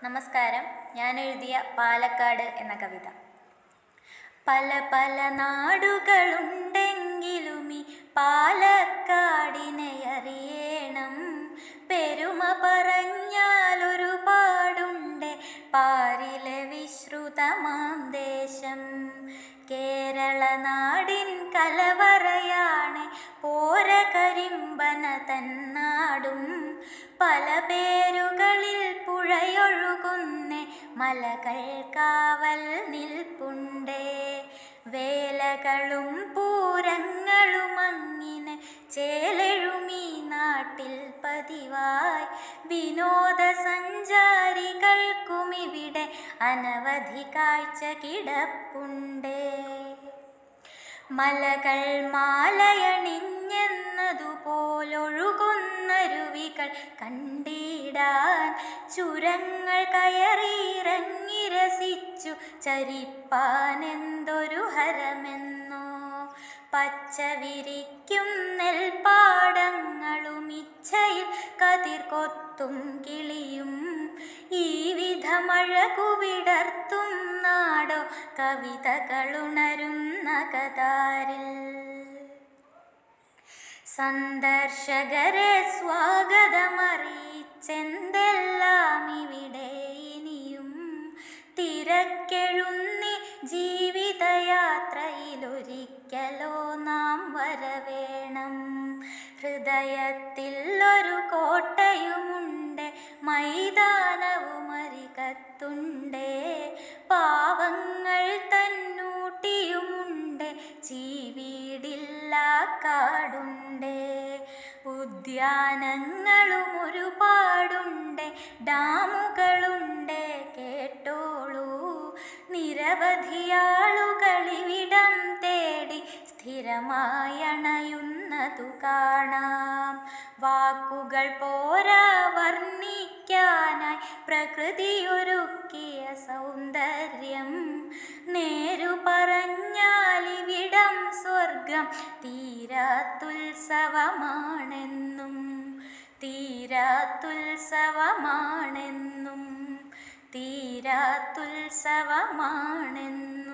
നമസ്കാരം. ഞാൻ എഴുതിയ പാലക്കാട് എന്ന കവിത. പല പല നാടുകളുണ്ടെങ്കിലും ഈ പാലക്കാടിനെ അറിയണം. പെരുമ പറഞ്ഞാൽ ഒരുപാടുണ്ട് പാരിലെ വിശ്രുതമാം ദേശം. കേരള നാടിൻ കലവറയാണ് പോര കരിമ്പന തന്നാടും. പല പേരുകളിൽ പുഴയൊഴുകുന്നേ മലകൾ കാവൽ നിൽപ്പുണ്ടേ. വേലകളും പൂരങ്ങളും അങ്ങിനെ ചേലെഴുമീ നാട്ടിൽ പതിവായി. വിനോദസഞ്ചാരികൾക്കുമിവിടെ അനവധി കാഴ്ച കിടപ്പുണ്ടേ. മലകൾ മാലയണിഞ്ഞെന്നതുപോലൊഴുകുന്നരുവികൾ കണ്ടിടാൻ, ചുരങ്ങൾ കയറിയിറങ്ങി രസിച്ചു ചരിപ്പാനെന്തൊരു ഹരമെന്നോ. പച്ച വിരിക്കും നെൽപ്പാടങ്ങളും ഇച്ഛയിൽ കതിർ കൊത്തും കിളിയും ഈ വിധമഴകു വിടർത്തും നാടോ കവിതകളുണരുന്ന കതാരിൽ. സന്ദർശകരെ സ്വാഗതമറിയിച്ചെന്തെല്ലാം ഇവിടെ ഇനിയും. തിരക്കെഴുന്നി ജീവിതയാത്രയിലൊരിക്കലോ നാം വരവേണം. ഹൃദയത്തിൽ ഒരു കോട്ടയുമുണ്ട്, മൈതാനവുമരികത്തുണ്ടേ. പാവങ്ങൾ തന്നൂട്ടിയുമുണ്ട്, ചീവീടില്ലാ കാടുണ്ടേ. ഉദ്യാനങ്ങളും ഒരുപാടുണ്ട്, ഡാമുകളുണ്ട്, കേട്ടോളൂ. നിരവധിയാളുകളിവിടം തേടി സ്ഥിരമായി അണയുന്നതു കാണാം. വാക്കുകൾ പോരാ വർണ്ണിക്കാനായി പ്രകൃതിയൊരുക്കിയ സൗന്ദര്യം. നേരു പറഞ്ഞാലിവിടം സ്വർഗം തീരാത്തുത്സവമാണെന്നും. തീരാത്തുത്സവമാണെന്നും. തീരാത്തുത്സവമാണെന്നും.